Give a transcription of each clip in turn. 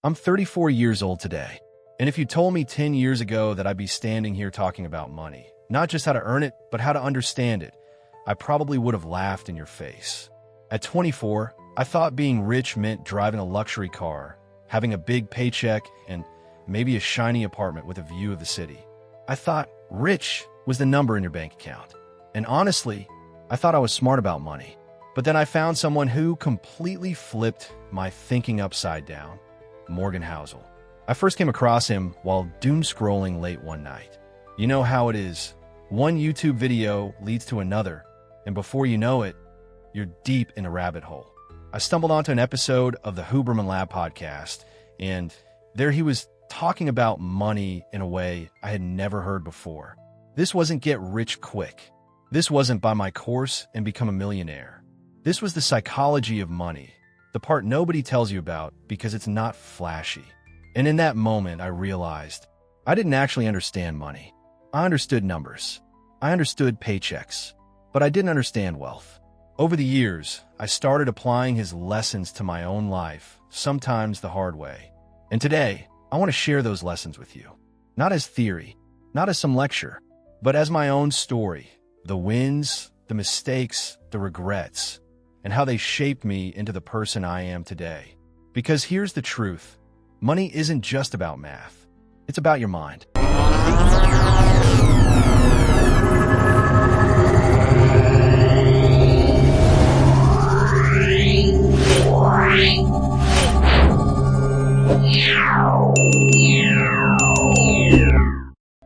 I'm 34 years old today, and if you told me 10 years ago that I'd be standing here talking about money, not just how to earn it, but how to understand it, I probably would have laughed in your face. At 24, I thought being rich meant driving a luxury car, having a big paycheck, and maybe a shiny apartment with a view of the city. I thought rich was the number in your bank account. And honestly, I thought I was smart about money. But then I found someone who completely flipped my thinking upside down. Morgan Housel. I first came across him while doom scrolling late one night. You know how it is. One YouTube video leads to another, and before you know it, you're deep in a rabbit hole. I stumbled onto an episode of the Huberman Lab podcast, and there he was talking about money in a way I had never heard before. This wasn't get rich quick. This wasn't buy my course and become a millionaire. This was the psychology of money, the part nobody tells you about because it's not flashy. And in that moment, I realized I didn't actually understand money. I understood numbers. I understood paychecks, but I didn't understand wealth. Over the years, I started applying his lessons to my own life, sometimes the hard way. And today, I want to share those lessons with you. Not as theory, not as some lecture, but as my own story. The wins, the mistakes, the regrets, and how they shaped me into the person I am today. Because here's the truth. Money isn't just about math. It's about your mind.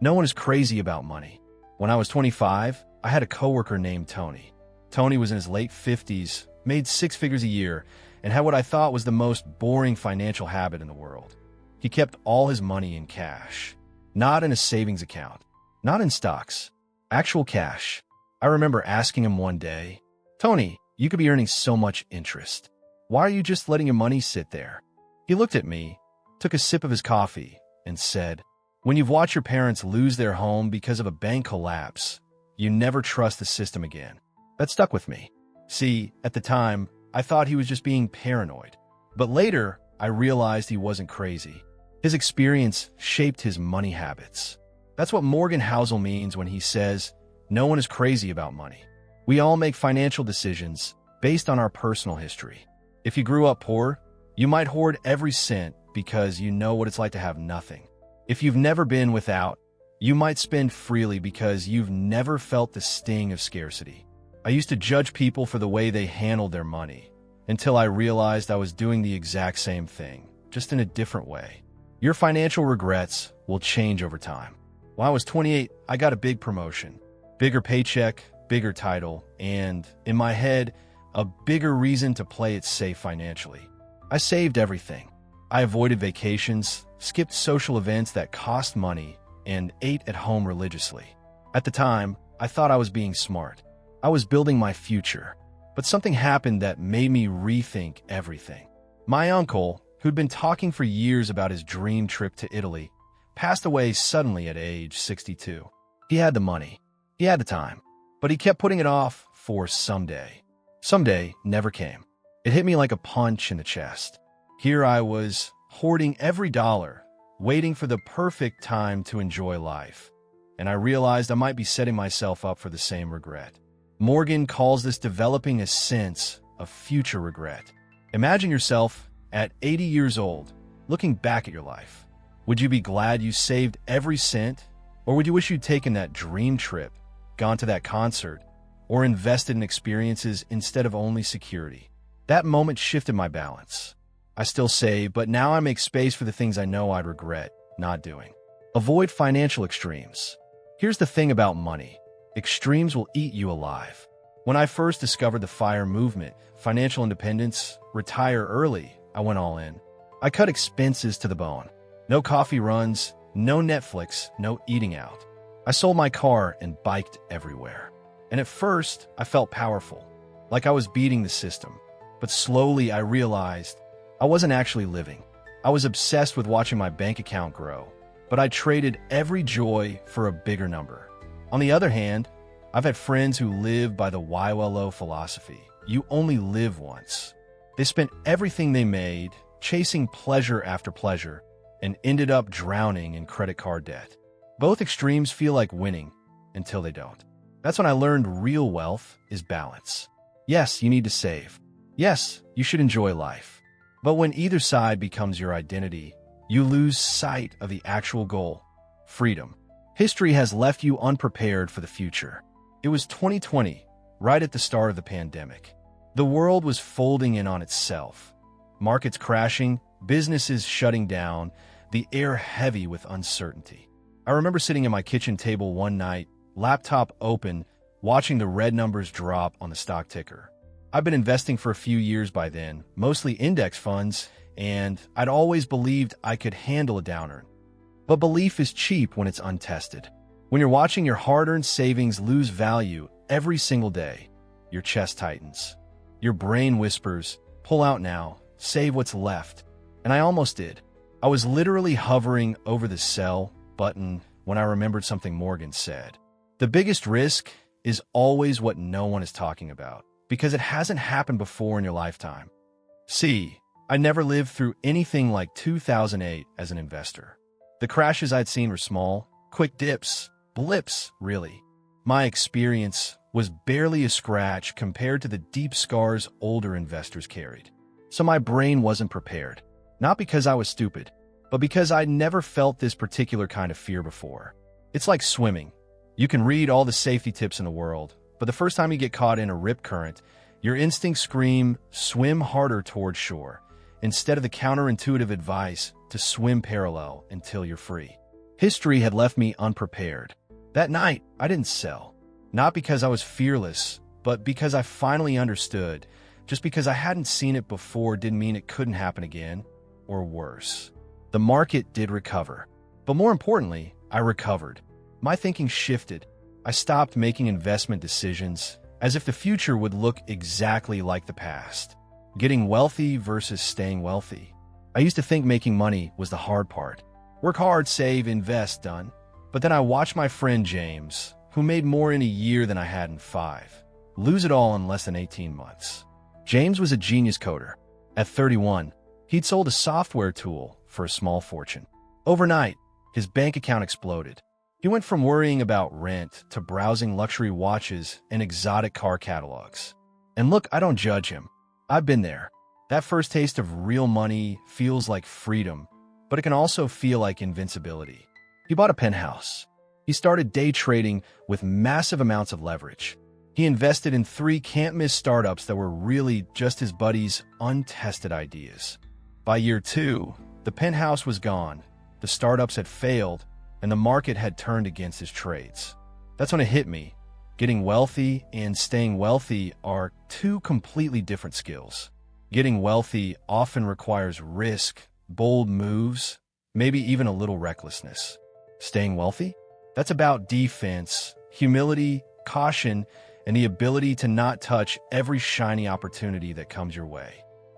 No one is crazy about money. When I was 25, I had a coworker named Tony. Tony was in his late 50s, made 6 figures a year, and had what I thought was the most boring financial habit in the world. He kept all his money in cash, not in a savings account, not in stocks, actual cash. I remember asking him one day, "Tony, you could be earning so much interest. Why are you just letting your money sit there?" He looked at me, took a sip of his coffee, and said, "When you've watched your parents lose their home because of a bank collapse, you never trust the system again." That stuck with me. See, at the time, I thought he was just being paranoid. But later, I realized he wasn't crazy. His experience shaped his money habits. That's what Morgan Housel means when he says, no one is crazy about money. We all make financial decisions based on our personal history. If you grew up poor, you might hoard every cent because you know what it's like to have nothing. If you've never been without, you might spend freely because you've never felt the sting of scarcity. I used to judge people for the way they handled their money until I realized I was doing the exact same thing, just in a different way. Your financial regrets will change over time. When I was 28, I got a big promotion, bigger paycheck, bigger title, and, in my head, a bigger reason to play it safe financially. I saved everything. I avoided vacations, skipped social events that cost money, and ate at home religiously. At the time, I thought I was being smart. I was building my future. But something happened that made me rethink everything. My uncle, who'd been talking for years about his dream trip to Italy, passed away suddenly at age 62. He had the money. He had the time. But he kept putting it off for someday. Someday never came. It hit me like a punch in the chest. Here I was, hoarding every dollar, waiting for the perfect time to enjoy life. And I realized I might be setting myself up for the same regret. Morgan calls this developing a sense of future regret. Imagine yourself at 80 years old, looking back at your life. Would you be glad you saved every cent? Or would you wish you'd taken that dream trip, gone to that concert, or invested in experiences instead of only security? That moment shifted my balance. I still save, but now I make space for the things I know I'd regret not doing. Avoid financial extremes. Here's the thing about money. Extremes will eat you alive. When I first discovered the FIRE movement, financial independence, retire early, I went all in. I cut expenses to the bone. No coffee runs, no Netflix, no eating out. I sold my car and biked everywhere. And at first, I felt powerful, like I was beating the system. But slowly I realized I wasn't actually living. I was obsessed with watching my bank account grow, but I traded every joy for a bigger number. On the other hand, I've had friends who live by the YOLO philosophy. You only live once. They spent everything they made, chasing pleasure after pleasure, and ended up drowning in credit card debt. Both extremes feel like winning until they don't. That's when I learned real wealth is balance. Yes, you need to save. Yes, you should enjoy life. But when either side becomes your identity, you lose sight of the actual goal, freedom. History has left you unprepared for the future. It was 2020, right at the start of the pandemic. The world was folding in on itself. Markets crashing, businesses shutting down, the air heavy with uncertainty. I remember sitting at my kitchen table one night, laptop open, watching the red numbers drop on the stock ticker. I've been investing for a few years by then, mostly index funds, and I'd always believed I could handle a downturn. But belief is cheap when it's untested. When you're watching your hard-earned savings lose value every single day, your chest tightens. Your brain whispers, pull out now, save what's left. And I almost did. I was literally hovering over the sell button when I remembered something Morgan said. The biggest risk is always what no one is talking about, because it hasn't happened before in your lifetime. See, I never lived through anything like 2008 as an investor. The crashes I'd seen were small, quick dips, blips, really. My experience was barely a scratch compared to the deep scars older investors carried. So my brain wasn't prepared. Not because I was stupid, but because I'd never felt this particular kind of fear before. It's like swimming. You can read all the safety tips in the world, but the first time you get caught in a rip current, your instincts scream, swim harder towards shore, instead of the counterintuitive advice to swim parallel until you're free. History had left me unprepared. That night, I didn't sell. Not because I was fearless, but because I finally understood. Just because I hadn't seen it before didn't mean it couldn't happen again, or worse. The market did recover. But more importantly, I recovered. My thinking shifted. I stopped making investment decisions as if the future would look exactly like the past. Getting wealthy versus staying wealthy. I used to think making money was the hard part. Work hard, save, invest, done. But then I watched my friend James, who made more in a year than I had in 5, lose it all in less than 18 months. James was a genius coder. At 31, he'd sold a software tool for a small fortune. Overnight, his bank account exploded. He went from worrying about rent to browsing luxury watches and exotic car catalogs. And look, I don't judge him. I've been there. That first taste of real money feels like freedom, but it can also feel like invincibility. He bought a penthouse. He started day trading with massive amounts of leverage. He invested in 3 can't-miss startups that were really just his buddy's untested ideas. By year 2, the penthouse was gone, the startups had failed, and the market had turned against his trades. That's when it hit me. Getting wealthy and staying wealthy are 2 completely different skills. Getting wealthy often requires risk, bold moves, maybe even a little recklessness. Staying wealthy? That's about defense, humility, caution, and the ability to not touch every shiny opportunity that comes your way.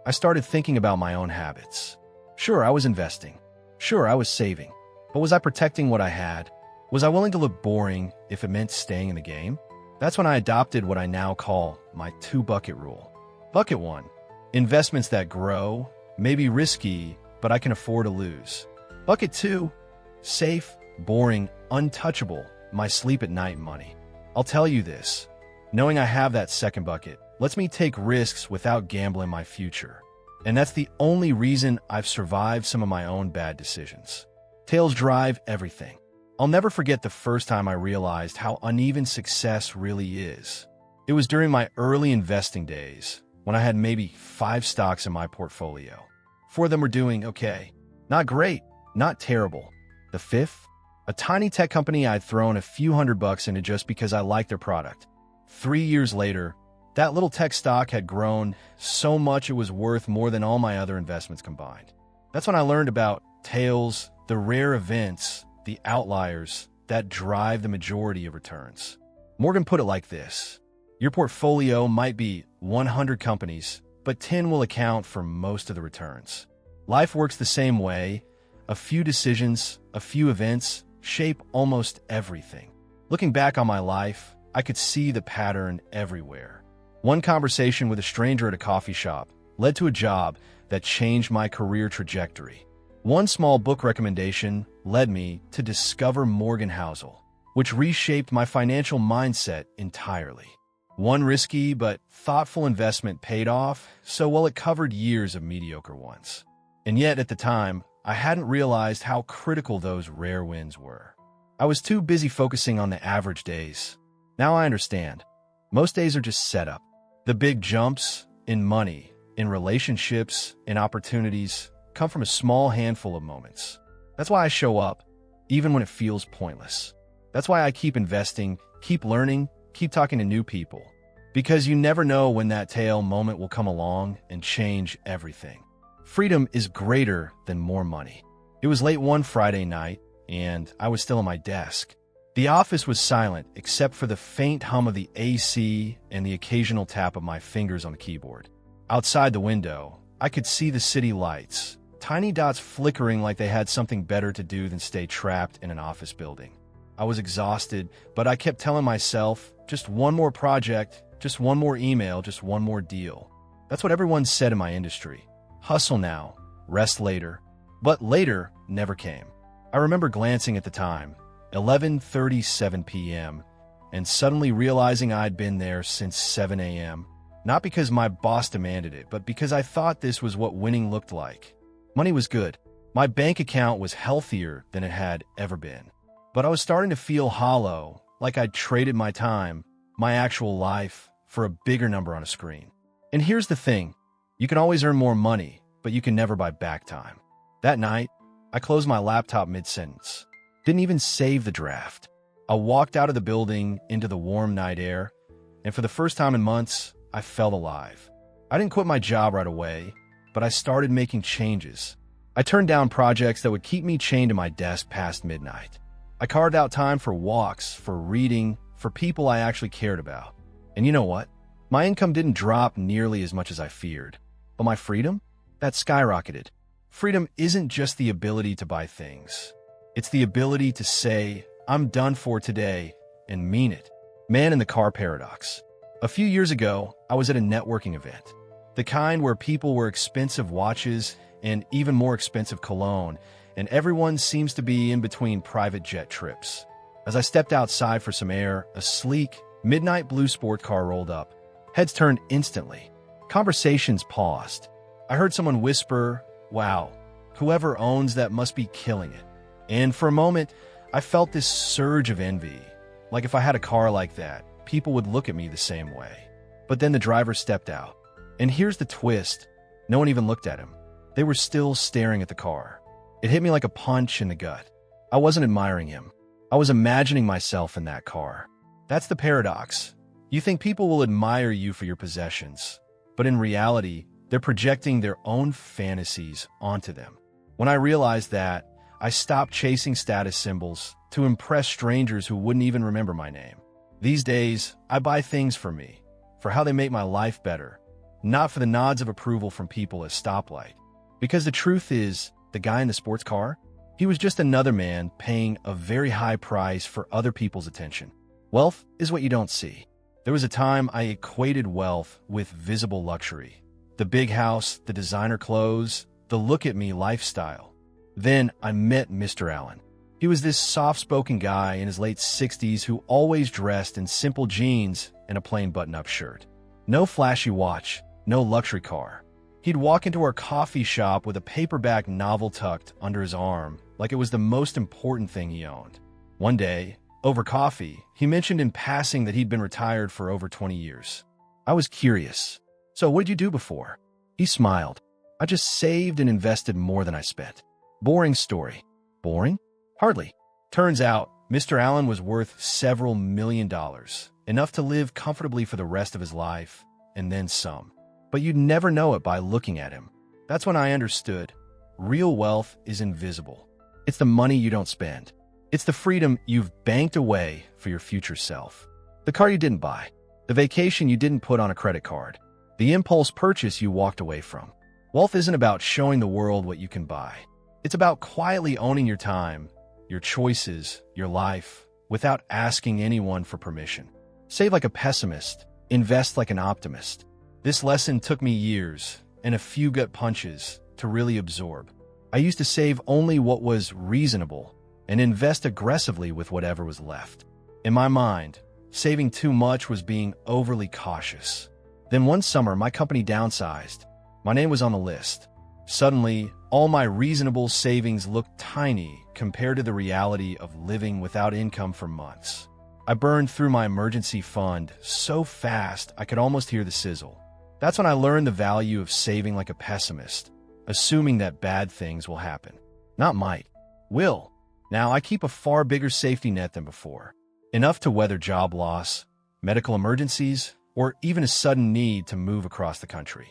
I started thinking about my own habits. Sure, I was investing. Sure, I was saving. But was I protecting what I had? Was I willing to look boring if it meant staying in the game? That's when I adopted what I now call my 2-bucket rule. Bucket 1, investments that grow, may be risky, but I can afford to lose. Bucket 2, safe, boring, untouchable, my sleep at night money. I'll tell you this, knowing I have that second bucket lets me take risks without gambling my future. And that's the only reason I've survived some of my own bad decisions. Tails drive everything. I'll never forget the first time I realized how uneven success really is. It was during my early investing days, when I had maybe 5 stocks in my portfolio. 4 of them were doing okay. Not great, not terrible. The 5th? A tiny tech company I'd thrown a few $100 into just because I liked their product. 3 years later, that little tech stock had grown so much it was worth more than all my other investments combined. That's when I learned about tails, the rare events, the outliers that drive the majority of returns. Morgan put it like this: your portfolio might be 100 companies, but 10 will account for most of the returns. Life works the same way. A few decisions, a few events shape almost everything. Looking back on my life, I could see the pattern everywhere. One conversation with a stranger at a coffee shop led to a job that changed my career trajectory. One small book recommendation led me to discover Morgan Housel, which reshaped my financial mindset entirely. One risky but thoughtful investment paid off so well it covered years of mediocre ones. And yet, at the time, I hadn't realized how critical those rare wins were. I was too busy focusing on the average days. Now I understand. Most days are just setup. The big jumps in money, in relationships, in opportunities come from a small handful of moments. That's why I show up, even when it feels pointless. That's why I keep investing, keep learning, keep talking to new people. Because you never know when that tail moment will come along and change everything. Freedom is greater than more money. It was late one Friday night, and I was still at my desk. The office was silent except for the faint hum of the AC and the occasional tap of my fingers on the keyboard. Outside the window, I could see the city lights, tiny dots flickering like they had something better to do than stay trapped in an office building. I was exhausted, but I kept telling myself, just one more project, just one more email, just one more deal. That's what everyone said in my industry. Hustle now, rest later. But later never came. I remember glancing at the time, 11:37 p.m., and suddenly realizing I'd been there since 7 a.m., not because my boss demanded it, but because I thought this was what winning looked like. Money was good. My bank account was healthier than it had ever been. But I was starting to feel hollow, like I'd traded my time, my actual life, for a bigger number on a screen. And here's the thing. You can always earn more money, but you can never buy back time. That night, I closed my laptop mid-sentence. Didn't even save the draft. I walked out of the building into the warm night air, and for the first time in months, I felt alive. I didn't quit my job right away, but I started making changes. I turned down projects that would keep me chained to my desk past midnight. I carved out time for walks, for reading, for people I actually cared about. And you know what? My income didn't drop nearly as much as I feared. But my freedom? That skyrocketed. Freedom isn't just the ability to buy things. It's the ability to say, I'm done for today, and mean it. Man in the car paradox. A few years ago, I was at a networking event. The kind where people wear expensive watches and even more expensive cologne, and everyone seems to be in between private jet trips. As I stepped outside for some air, a sleek, midnight blue sport car rolled up. Heads turned instantly. Conversations paused. I heard someone whisper, "Wow, whoever owns that must be killing it." And for a moment, I felt this surge of envy. Like if I had a car like that, people would look at me the same way. But then the driver stepped out. And here's the twist. No one even looked at him. They were still staring at the car. It hit me like a punch in the gut. I wasn't admiring him. I was imagining myself in that car. That's the paradox. You think people will admire you for your possessions, but in reality, they're projecting their own fantasies onto them. When I realized that, I stopped chasing status symbols to impress strangers who wouldn't even remember my name. These days, I buy things for me, for how they make my life better, not for the nods of approval from people at stoplight. Because the truth is, the guy in the sports car, he was just another man paying a very high price for other people's attention. Wealth is what you don't see. There was a time I equated wealth with visible luxury. The big house, the designer clothes, the look-at-me lifestyle. Then I met Mr. Allen. He was this soft-spoken guy in his late 60s who always dressed in simple jeans and a plain button-up shirt. No flashy watch, no luxury car. He'd walk into our coffee shop with a paperback novel tucked under his arm like it was the most important thing he owned. One day, over coffee, he mentioned in passing that he'd been retired for over 20 years. I was curious. "So what did you do before?" He smiled. "I just saved and invested more than I spent." Boring story. Boring? Hardly. Turns out, Mr. Allen was worth several $1 million, enough to live comfortably for the rest of his life, and then some. But you'd never know it by looking at him. That's when I understood. Real wealth is invisible. It's the money you don't spend. It's the freedom you've banked away for your future self. The car you didn't buy. The vacation you didn't put on a credit card. The impulse purchase you walked away from. Wealth isn't about showing the world what you can buy. It's about quietly owning your time, your choices, your life, without asking anyone for permission. Save like a pessimist. Invest like an optimist. This lesson took me years, and a few gut punches to really absorb. I used to save only what was reasonable and invest aggressively with whatever was left. In my mind, saving too much was being overly cautious. Then one summer, my company downsized. My name was on the list. Suddenly, all my reasonable savings looked tiny compared to the reality of living without income for months. I burned through my emergency fund so fast I could almost hear the sizzle. That's when I learned the value of saving like a pessimist, assuming that bad things will happen. Not might, will. Now I keep a far bigger safety net than before. Enough to weather job loss, medical emergencies, or even a sudden need to move across the country.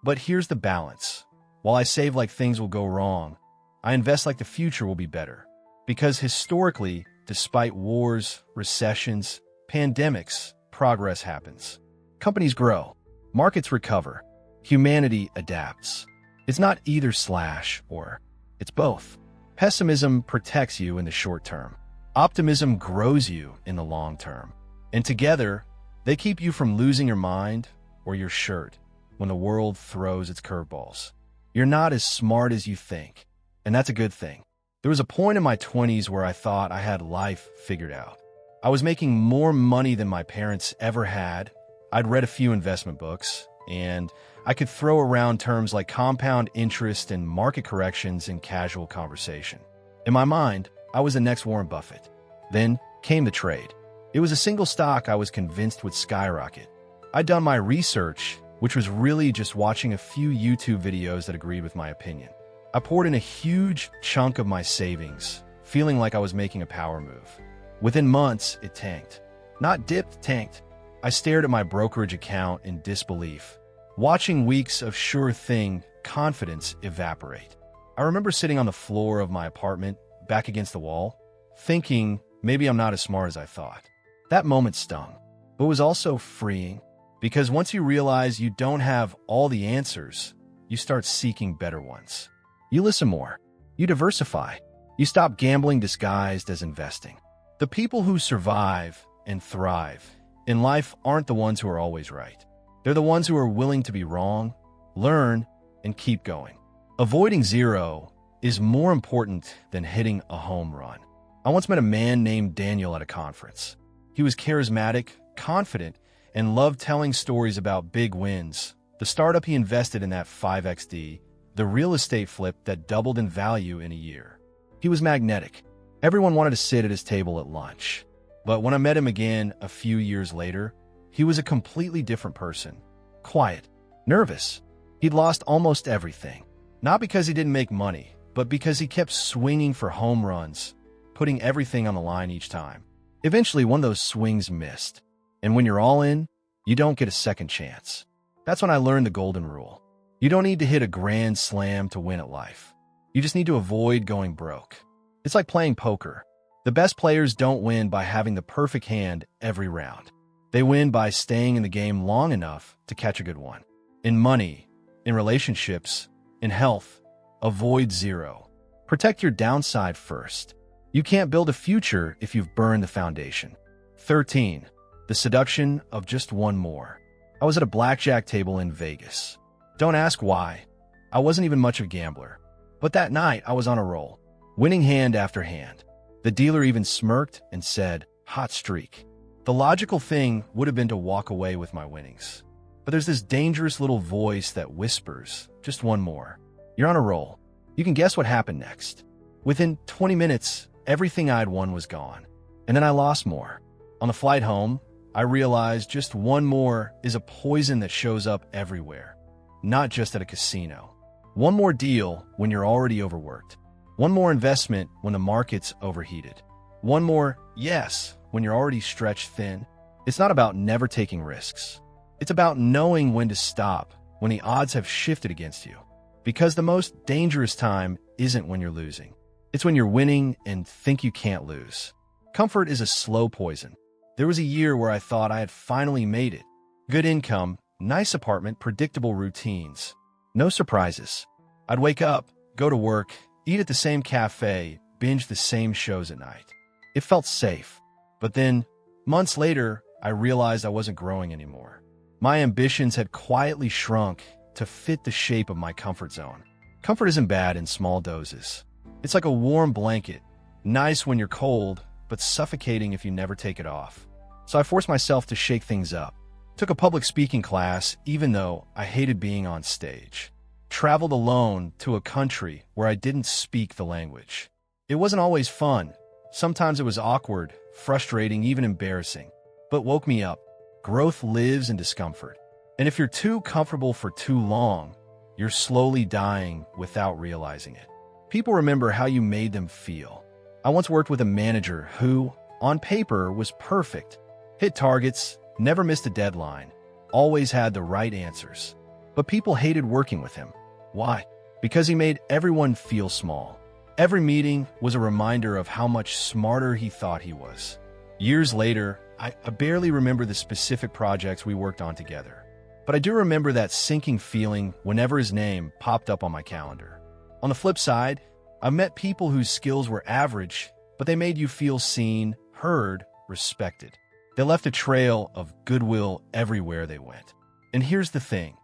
But here's the balance. While I save like things will go wrong, I invest like the future will be better. Because historically, despite wars, recessions, pandemics, progress happens. Companies grow, markets recover, humanity adapts. It's not either slash or, it's both. Pessimism protects you in the short term. Optimism grows you in the long term. And together, they keep you from losing your mind or your shirt when the world throws its curveballs. You're not as smart as you think, and that's a good thing. There was a point in my 20s where I thought I had life figured out. I was making more money than my parents ever had. I'd read a few investment books, and I could throw around terms like compound interest and market corrections in casual conversation. In my mind, I was the next Warren Buffett. Then came the trade. It was a single stock I was convinced would skyrocket. I'd done my research, which was really just watching a few YouTube videos that agreed with my opinion. I poured in a huge chunk of my savings, feeling like I was making a power move. Within months, it tanked. Not dipped, tanked. I stared at my brokerage account in disbelief, watching weeks of sure thing confidence evaporate. I remember sitting on the floor of my apartment, back against the wall, thinking maybe I'm not as smart as I thought. That moment stung, but was also freeing, because once you realize you don't have all the answers, you start seeking better ones. You listen more. You diversify. You stop gambling disguised as investing. The people who survive and thrive in life aren't the ones who are always right. They're the ones who are willing to be wrong, learn, and keep going. Avoiding zero is more important than hitting a home run. I once met a man named Daniel at a conference. He was charismatic, confident, and loved telling stories about big wins. The startup he invested in, that 5XD, the real estate flip that doubled in value in a year. He was magnetic. Everyone wanted to sit at his table at lunch. But when I met him again a few years later, he was a completely different person. Quiet, nervous. He'd lost almost everything. Not because he didn't make money, but because he kept swinging for home runs, putting everything on the line each time. Eventually, one of those swings missed. And when you're all in, you don't get a second chance. That's when I learned the golden rule. You don't need to hit a grand slam to win at life. You just need to avoid going broke. It's like playing poker. The best players don't win by having the perfect hand every round. They win by staying in the game long enough to catch a good one. In money, in relationships, in health, avoid zero. Protect your downside first. You can't build a future if you've burned the foundation. 13. The seduction of just one more. I was at a blackjack table in Vegas. Don't ask why. I wasn't even much of a gambler. But that night, I was on a roll, winning hand after hand. The dealer even smirked and said, "Hot streak." The logical thing would have been to walk away with my winnings. But there's this dangerous little voice that whispers, "Just one more. You're on a roll." You can guess what happened next. Within 20 minutes, everything I'd won was gone. And then I lost more. On the flight home, I realized just one more is a poison that shows up everywhere, not just at a casino. One more deal when you're already overworked. One more investment when the market's overheated. One more yes when you're already stretched thin. It's not about never taking risks. It's about knowing when to stop when the odds have shifted against you. Because the most dangerous time isn't when you're losing. It's when you're winning and think you can't lose. Comfort is a slow poison. There was a year where I thought I had finally made it. Good income, nice apartment, predictable routines. No surprises. I'd wake up, go to work, eat at the same cafe, binge the same shows at night. It felt safe. But then, months later, I realized I wasn't growing anymore. My ambitions had quietly shrunk to fit the shape of my comfort zone. Comfort isn't bad in small doses. It's like a warm blanket, nice when you're cold, but suffocating if you never take it off. So I forced myself to shake things up. Took a public speaking class, even though I hated being on stage. Traveled alone to a country where I didn't speak the language. It wasn't always fun. Sometimes it was awkward, frustrating, even embarrassing. But woke me up. Growth lives in discomfort. And if you're too comfortable for too long, you're slowly dying without realizing it. People remember how you made them feel. I once worked with a manager who, on paper, was perfect. Hit targets, never missed a deadline, always had the right answers. But people hated working with him. Why? Because he made everyone feel small. Every meeting was a reminder of how much smarter he thought he was. Years later, I barely remember the specific projects we worked on together. But I do remember that sinking feeling whenever his name popped up on my calendar. On the flip side, I met people whose skills were average, but they made you feel seen, heard, respected. They left a trail of goodwill everywhere they went. And here's the thing.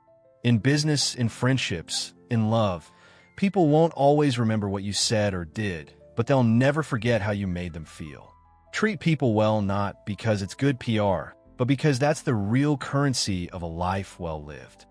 In business, in friendships, in love, people won't always remember what you said or did, but they'll never forget how you made them feel. Treat people well not because it's good PR, but because that's the real currency of a life well lived.